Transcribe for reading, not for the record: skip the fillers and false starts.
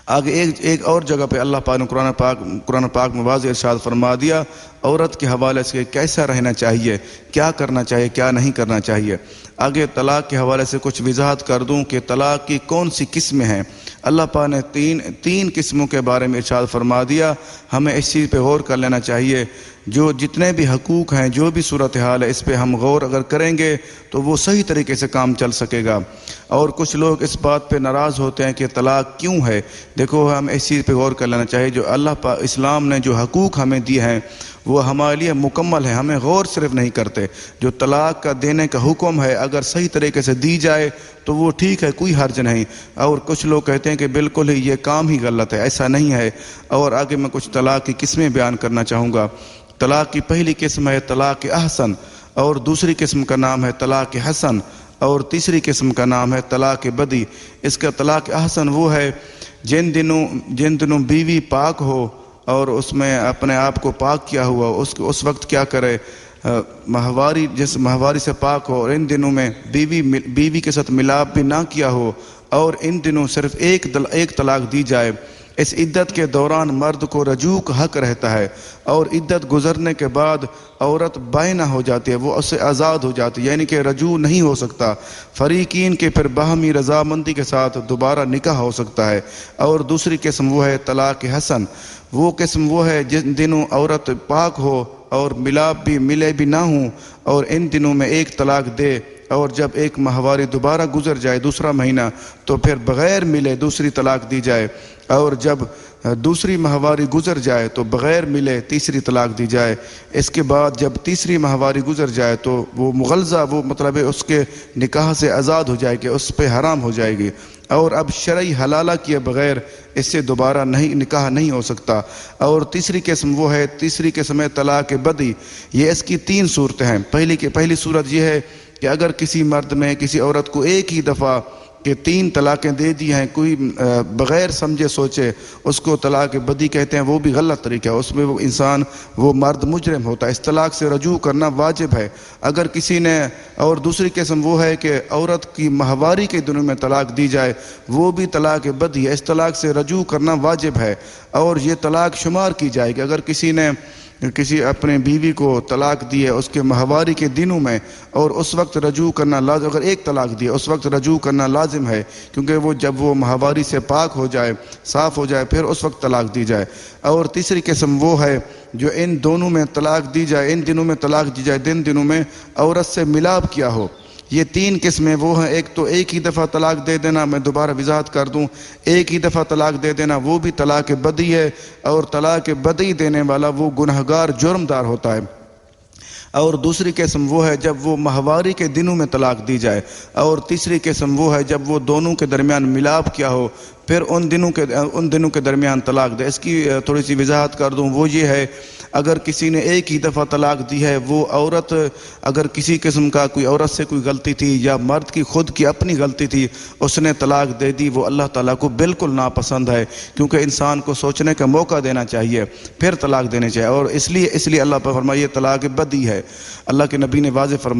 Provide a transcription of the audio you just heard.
آگے ایک اور جگہ پہ اللہ پاک نے قرآن پاک میں واضح ارشاد فرما دیا عورت کے حوالے سے کیسا رہنا چاہیے، کیا کرنا چاہیے، کیا نہیں کرنا چاہیے۔ آگے طلاق کے حوالے سے کچھ وضاحت کر دوں کہ طلاق کی کون سی قسمیں ہیں۔ اللہ پاک نے تین قسموں کے بارے میں ارشاد فرما دیا۔ ہمیں اس چیز پہ غور کر لینا چاہیے، جو جتنے بھی حقوق ہیں، جو بھی صورتحال ہے، اس پہ ہم غور اگر کریں گے تو وہ صحیح طریقے سے کام چل سکے گا۔ اور کچھ لوگ اس بات پہ ناراض ہوتے ہیں کہ طلاق کیوں ہے۔ دیکھو، ہم اس چیز پہ غور کر لینا چاہیے، جو اللہ پاک اسلام نے جو حقوق ہمیں دیے ہیں وہ ہمارے لیے مکمل ہے، ہمیں غور صرف نہیں کرتے۔ جو طلاق کا دینے کا حکم ہے اگر صحیح طریقے سے دی جائے تو وہ ٹھیک ہے، کوئی حرج نہیں۔ اور کچھ لوگ کہتے ہیں کہ بالکل ہی یہ کام ہی غلط ہے، ایسا نہیں ہے۔ اور آگے میں کچھ طلاق کی قسمیں بیان کرنا چاہوں گا۔ طلاق کی پہلی قسم ہے طلاق احسن، اور دوسری قسم کا نام ہے طلاق حسن، اور تیسری قسم کا نام ہے طلاق بدی۔ اس کا طلاق احسن وہ ہے جن دنوں بیوی پاک ہو اور اس میں اپنے آپ کو پاک کیا ہوا، اس وقت کیا کرے، ماہواری سے پاک ہو، اور ان دنوں میں بیوی کے ساتھ ملاپ بھی نہ کیا ہو، اور ان دنوں صرف ایک طلاق دی جائے۔ اس عدت کے دوران مرد کو رجوع کا حق رہتا ہے، اور عدت گزرنے کے بعد عورت بائنہ ہو جاتی ہے، وہ اس سے آزاد ہو جاتی ہے، یعنی کہ رجوع نہیں ہو سکتا۔ فریقین کے پھر باہمی رضامندی کے ساتھ دوبارہ نکاح ہو سکتا ہے۔ اور دوسری قسم وہ ہے طلاق حسن، وہ قسم وہ ہے جن دنوں عورت پاک ہو اور ملے بھی نہ ہوں، اور ان دنوں میں ایک طلاق دے، اور جب ایک ماہواری دوبارہ گزر جائے، دوسرا مہینہ، تو پھر بغیر ملے دوسری طلاق دی جائے، اور جب دوسری ماہواری گزر جائے تو بغیر ملے تیسری طلاق دی جائے۔ اس کے بعد جب تیسری ماہواری گزر جائے تو وہ مغلظہ، وہ مطلب اس کے نکاح سے آزاد ہو جائے گی، اس پہ حرام ہو جائے گی، اور اب شرعی حلالہ کیے بغیر اس سے دوبارہ نکاح نہیں ہو سکتا۔ اور تیسری قسم ہے طلاق بدی۔ یہ اس کی 3 صورتیں ہیں۔ پہلی صورت یہ ہے کہ اگر کسی مرد میں کسی عورت کو ایک ہی دفعہ کہ 3 طلاقیں دے دی ہیں، کوئی بغیر سمجھے سوچے، اس کو طلاق بدی کہتے ہیں، وہ بھی غلط طریقہ ہے، اس میں وہ مرد مجرم ہوتا ہے، اس طلاق سے رجوع کرنا واجب ہے۔ اگر کسی نے، اور دوسری قسم وہ ہے کہ عورت کی ماہواری کے دنوں میں طلاق دی جائے، وہ بھی طلاق بدی ہے، اس طلاق سے رجوع کرنا واجب ہے، اور یہ طلاق شمار کی جائے گی۔ اگر کسی نے اپنے بیوی کو طلاق دی ہے اس کے ماہواری کے دنوں میں، اور اس وقت رجوع کرنا لازم، اگر ایک طلاق دی ہے اس وقت رجوع کرنا لازم ہے، کیونکہ جب وہ ماہواری سے پاک ہو جائے، صاف ہو جائے، پھر اس وقت طلاق دی جائے۔ اور تیسری قسم وہ ہے جو ان دونوں میں طلاق دی جائے، ان دنوں میں طلاق دی جائے، دنوں میں عورت سے ملاپ کیا ہو۔ یہ 3 قسمیں وہ ہیں۔ ایک تو ایک ہی دفعہ طلاق دے دینا، میں دوبارہ وضاحت کر دوں، ایک ہی دفعہ طلاق دے دینا وہ بھی طلاق بدی ہے، اور طلاق بدی دینے والا وہ گنہگار، جرمدار ہوتا ہے۔ اور دوسری قسم وہ ہے جب وہ ماہواری کے دنوں میں طلاق دی جائے، اور تیسری قسم وہ ہے جب وہ دونوں کے درمیان ملاپ کیا ہو، پھر ان دنوں کے درمیان طلاق دے۔ اس کی تھوڑی سی وضاحت کر دوں، وہ یہ ہے اگر کسی نے ایک ہی دفعہ طلاق دی ہے، وہ عورت اگر کسی قسم کا کوئی عورت سے کوئی غلطی تھی یا مرد کی خود کی اپنی غلطی تھی، اس نے طلاق دے دی، وہ اللہ تعالیٰ کو بالکل ناپسند ہے، کیونکہ انسان کو سوچنے کا موقع دینا چاہیے، پھر طلاق دینے چاہیے، اور اس لیے اللہ پر فرمایا یہ طلاق بدی ہے۔ اللہ کے نبی نے واضح فرمایا